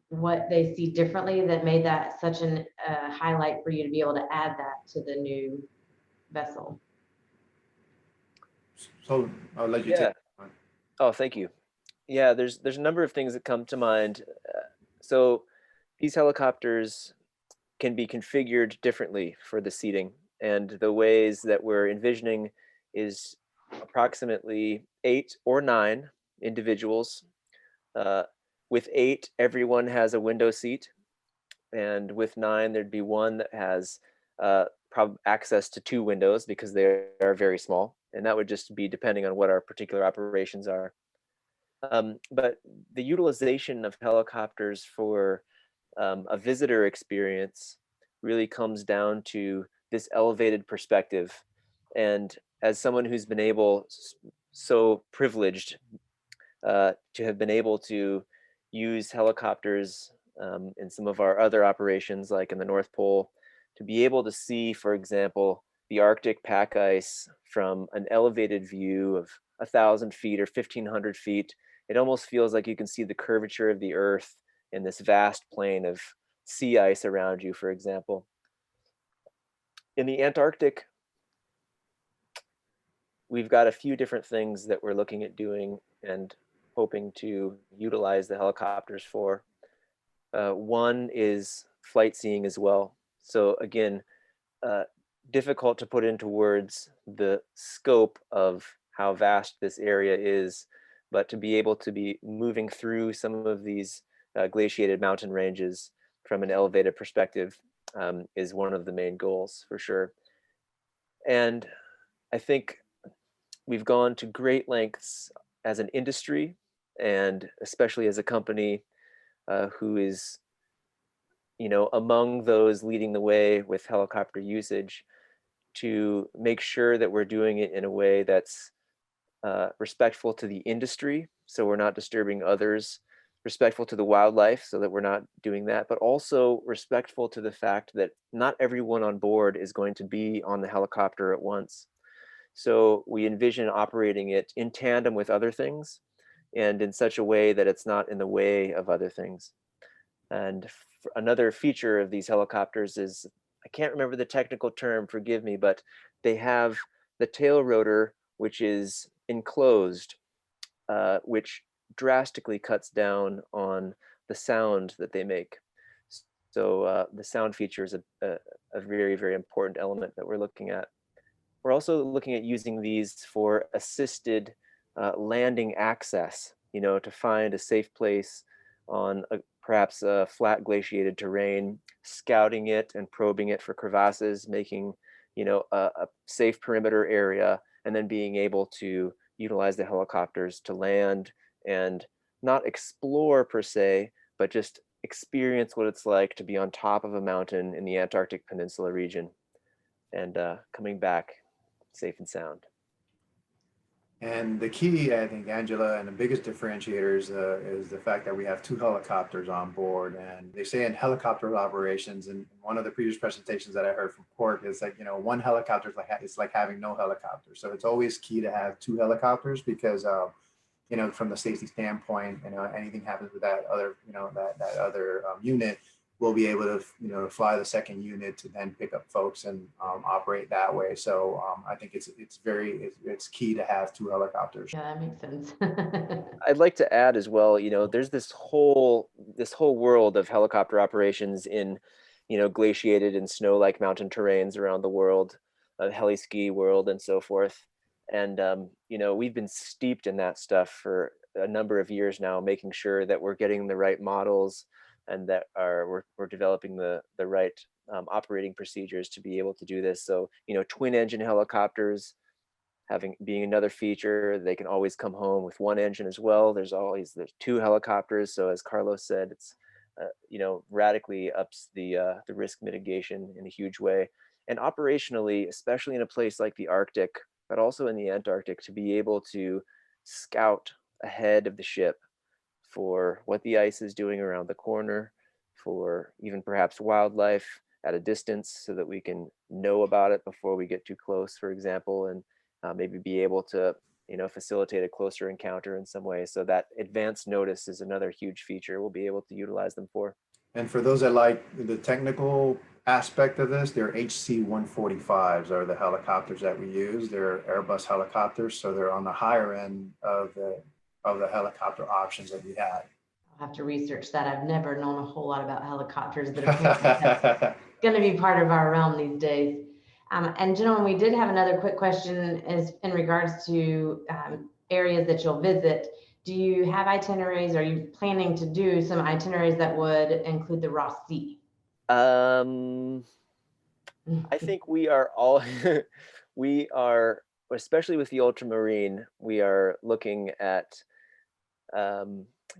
what they see differently that made that such an highlight for you to be able to add that to the new vessel. So I'll let you take Yeah. it on. Oh, thank you. Yeah, there's a number of things that come to mind. So these helicopters can be configured differently for the seating, and the ways that we're envisioning is approximately 8 or 9 individuals. Uh, with 8, everyone has a window seat, and with 9, there'd be one that has access to 2 windows because they are very small, and that would just be depending on what our particular operations are. But the utilization of helicopters for a visitor experience really comes down to this elevated perspective. And as someone who's been so privileged to have been able to use helicopters in some of our other operations, like in the North Pole, to be able to see, for example, the Arctic pack ice from an elevated view of 1,000 feet or 1,500 feet. It almost feels like you can see the curvature of the Earth in this vast plain of sea ice around you, for example. In the Antarctic, we've got a few different things that we're looking at doing and hoping to utilize the helicopters for. One is flight seeing as well. So again, uh, difficult to put into words the scope of how vast this area is, but to be able to be moving through some of these glaciated mountain ranges from an elevated perspective is one of the main goals for sure. And I think we've gone to great lengths as an industry, and especially as a company who is, you know, among those leading the way with helicopter usage, to make sure that we're doing it in a way that's respectful to the industry, so we're not disturbing others, respectful to the wildlife, so that we're not doing that, but also respectful to the fact that not everyone on board is going to be on the helicopter at once. So we envision operating it in tandem with other things and in such a way that it's not in the way of other things. And another feature of these helicopters is, I can't remember the technical term, forgive me, but they have the tail rotor, which is enclosed, which drastically cuts down on the sound that they make. So the sound feature is a very, very important element that we're looking at. We're also looking at using these for assisted landing access, you know, to find a safe place on perhaps a flat glaciated terrain, scouting it and probing it for crevasses, making, you know, a safe perimeter area, and then being able to utilize the helicopters to land and not explore per se, but just experience what it's like to be on top of a mountain in the Antarctic Peninsula region and coming back safe and sound. And the key, I think, Angela, and the biggest differentiator is the fact that we have 2 helicopters on board. And they say in helicopter operations, and one of the previous presentations that I heard from Quark is like, you know, 1 helicopter is like it's like having no helicopter. So it's always key to have 2 helicopters because, from the safety standpoint, anything happens with that other, that other unit, we'll be able to, fly the second unit to then pick up folks and operate that way. So I think it's key to have 2 helicopters. Yeah, that makes sense. I'd like to add as well, there's this whole world of helicopter operations in, glaciated and snow-like mountain terrains around the world, heli ski world and so forth. And, we've been steeped in that stuff for a number of years now, making sure that we're getting the right models and that we're developing the right operating procedures to be able to do this. So, twin engine helicopters being another feature. They can always come home with 1 engine as well. There's 2 helicopters. So as Carlos said, it's radically ups the risk mitigation in a huge way. And operationally, especially in a place like the Arctic, but also in the Antarctic, to be able to scout ahead of the ship for what the ice is doing around the corner, for even perhaps wildlife at a distance, so that we can know about it before we get too close, for example, and maybe be able to facilitate a closer encounter in some way. So that advanced notice is another huge feature we'll be able to utilize them for. And for those that like the technical aspect of this, they're HC-145s are the helicopters that we use. They're Airbus helicopters, so they're on the higher end of the helicopter options that we had. I'll have to research that. I've never known a whole lot about helicopters, but apparently that's going to be part of our realm these days. And gentlemen, we did have another quick question is in regards to areas that you'll visit. Do you have itineraries? Are you planning to do some itineraries that would include the Ross Sea? I think we are all, especially with the ultramarine, we are looking at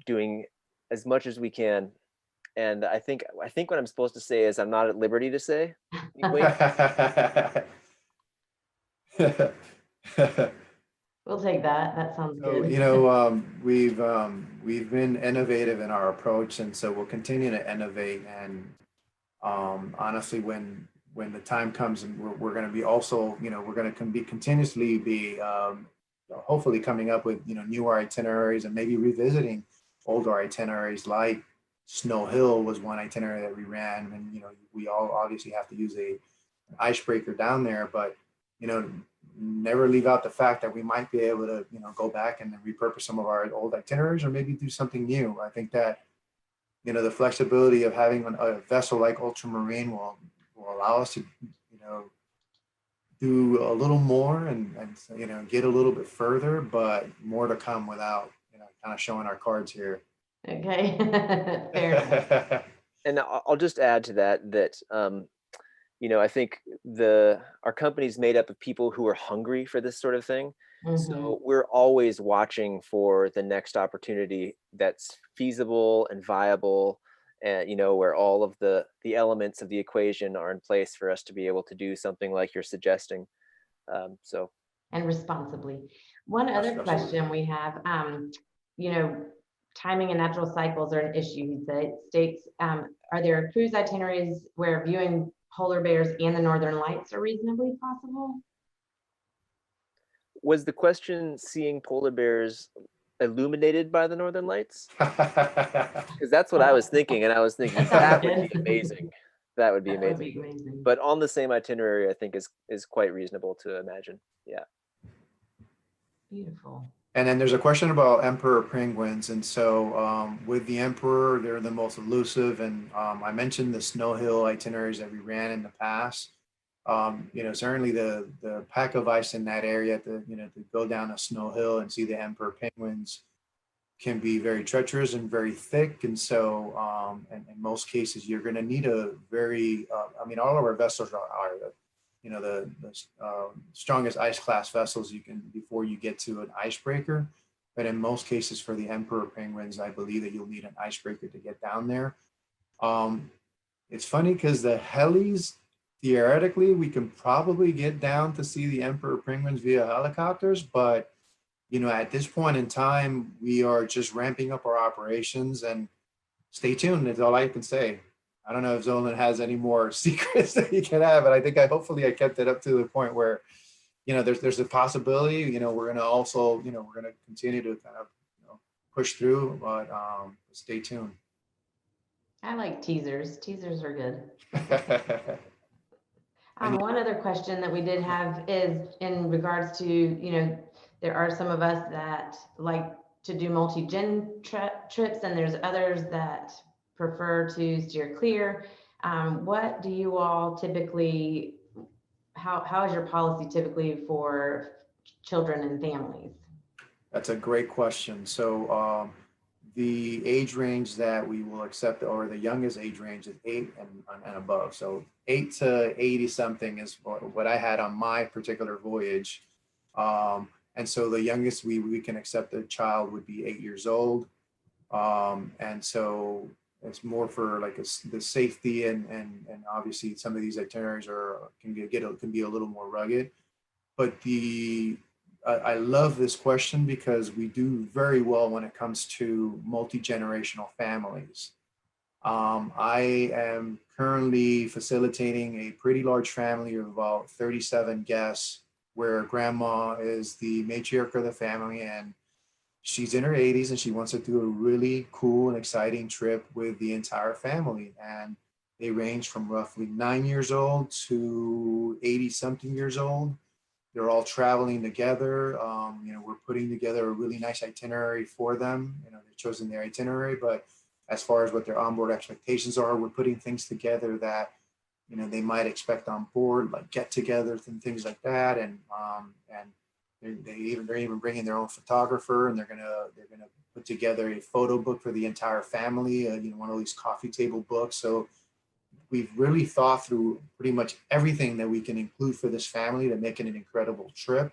doing as much as we can. And I think what I'm supposed to say is I'm not at liberty to say. We'll take that. That sounds good. We've been innovative in our approach, and so we'll continue to innovate. And honestly, when the time comes, and we're going to be also, we're going to be continuously be hopefully coming up with newer itineraries and maybe revisiting older itineraries. Like Snow Hill was one itinerary that we ran, and we all obviously have to use an icebreaker down there, but never leave out the fact that we might be able to go back and repurpose some of our old itineraries, or maybe do something new. I think that the flexibility of having a vessel like ultramarine will allow us to do a little more and get a little bit further, but more to come without kind of showing our cards here. Okay. Fair enough. And I'll just add to that I think our company's made up of people who are hungry for this sort of thing. Mm-hmm. So we're always watching for the next opportunity that's feasible and viable, and where all of the elements of the equation are in place for us to be able to do something like you're suggesting. And responsibly. One other question we have, timing and natural cycles are an issue. He states, are there cruise itineraries where viewing polar bears and the northern lights are reasonably possible? Was the question seeing polar bears illuminated by the northern lights? Because that's what I was thinking, and I was thinking that would be amazing. That would be amazing. But on the same itinerary, I think is quite reasonable to imagine. Yeah. Beautiful. And then there's a question about emperor penguins. And so with the emperor, they're the most elusive. And I mentioned the Snow Hill itineraries that we ran in the past. Certainly the pack of ice in that area to go down a Snow Hill and see the emperor penguins can be very treacherous and very thick. And so in most cases, you're going to need a very, all of our vessels are the strongest ice class vessels you can before you get to an icebreaker. But in most cases for the emperor penguins, I believe that you'll need an icebreaker to get down there. It's funny because the helis, theoretically, we can probably get down to see the emperor penguins via helicopters, but at this point in time, we are just ramping up our operations, and stay tuned. That's all I can say. I don't know if Zolan has any more secrets that he can have, but I think hopefully I kept it up to the point where, there's a possibility, we're going to also, we're going to continue to kind of, push through, but stay tuned. I like teasers. Teasers are good. And One other question that we did have is in regards to, there are some of us that like to do multi-gen trips, and there's others that prefer to steer clear. What do you all typically, how is your policy typically for children and families? That's a great question. So the age range that we will accept, or the youngest age range, is 8 and above. So 8 to 80 something is what I had on my particular voyage. And so the youngest we can accept a child would be 8 years old. And so it's more for like the safety, and obviously some of these itineraries can be a little more rugged. But I love this question because we do very well when it comes to multi-generational families. I am currently facilitating a pretty large family of about 37 guests, where grandma is the matriarch of the family, and she's in her 80s and she wants to do a really cool and exciting trip with the entire family. And they range from roughly 9 years old to 80 something years old. They're all traveling together. We're putting together a really nice itinerary for them. They've chosen their itinerary, but as far as what their onboard expectations are, we're putting things together that, they might expect on board, like get-togethers and things like that. And they're even bringing their own photographer, and they're gonna put together a photo book for the entire family. One of these coffee table books. So we've really thought through pretty much everything that we can include for this family to make it an incredible trip.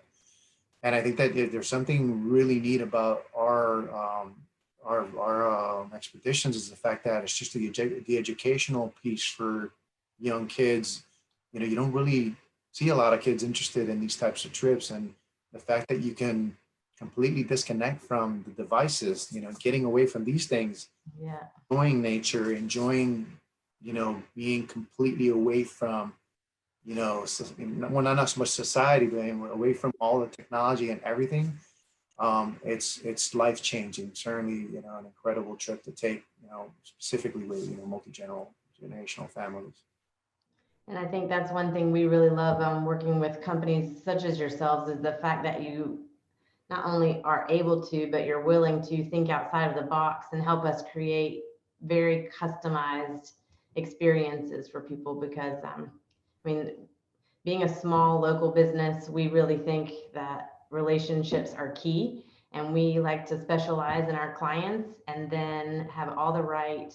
And I think that if there's something really neat about our expeditions, is the fact that it's just the educational piece for young kids. You don't really see a lot of kids interested in these types of trips, and the fact that you can completely disconnect from the devices, getting away from these things, Yeah. enjoying nature, enjoying, being completely away from, well, not so much society, but away from all the technology and everything. It's life changing. Certainly, an incredible trip to take, specifically with, multi-generational families. And I think that's one thing we really love working with companies such as yourselves, is the fact that you not only are able to, but you're willing to think outside of the box and help us create very customized experiences for people. Because, being a small local business, we really think that relationships are key. And we like to specialize in our clients and then have all the right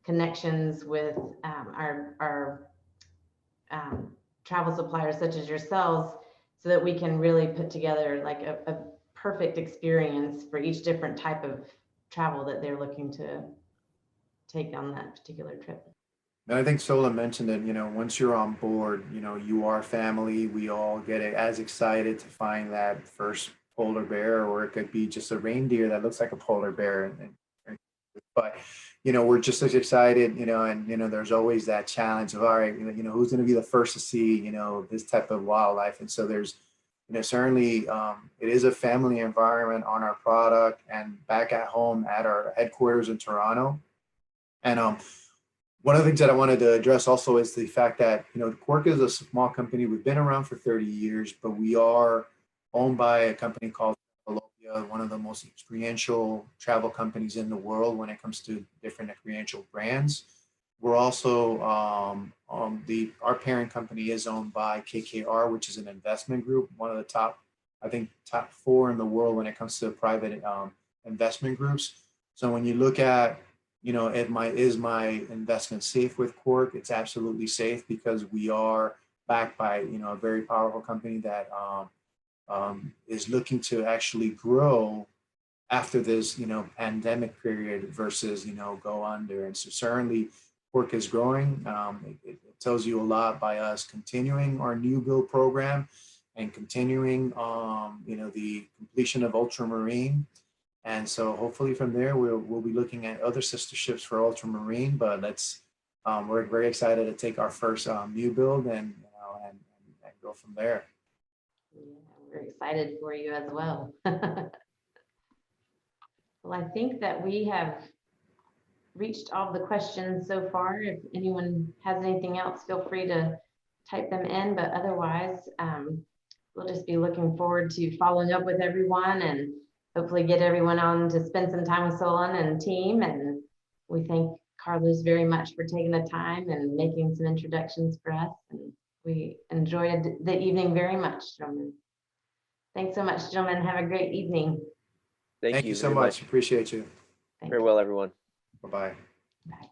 connections with our travel suppliers such as yourselves, so that we can really put together like a perfect experience for each different type of travel that they're looking to take on that particular trip. And I think Sola mentioned that, once you're on board, you are family. We all get as excited to find that first polar bear, or it could be just a reindeer that looks like a polar bear. But, we're just as excited, and, there's always that challenge of, all right, who's going to be the first to see, this type of wildlife. And so there's, certainly it is a family environment on our product and back at home at our headquarters in Toronto. And one of the things that I wanted to address also is the fact that, Quark is a small company. We've been around for 30 years, but we are owned by a company called one of the most experiential travel companies in the world when it comes to different experiential brands. We're also, our parent company is owned by KKR, which is an investment group, one of the top 4 in the world when it comes to private investment groups. So when you look at, is my investment safe with Quark? It's absolutely safe, because we are backed by, a very powerful company that is looking to actually grow after this, pandemic period versus, go under. And so certainly Quark is growing. It tells you a lot by us continuing our new build program and continuing, the completion of Ultramarine. And so hopefully from there, we'll be looking at other sister ships for Ultramarine, but we're very excited to take our first new build and go from there. Yeah, we're excited for you as well. Well, I think that we have reached all the questions so far. If anyone has anything else, feel free to type them in, but otherwise, we'll just be looking forward to following up with everyone and hopefully get everyone on to spend some time with Solon and team. And we thank Carlos very much for taking the time and making some introductions for us. And we enjoyed the evening very much, gentlemen. Thanks so much, gentlemen. Have a great evening. Thank Thank you you so very much. Appreciate you. Thank you. Farewell, everyone. Bye-bye. Bye.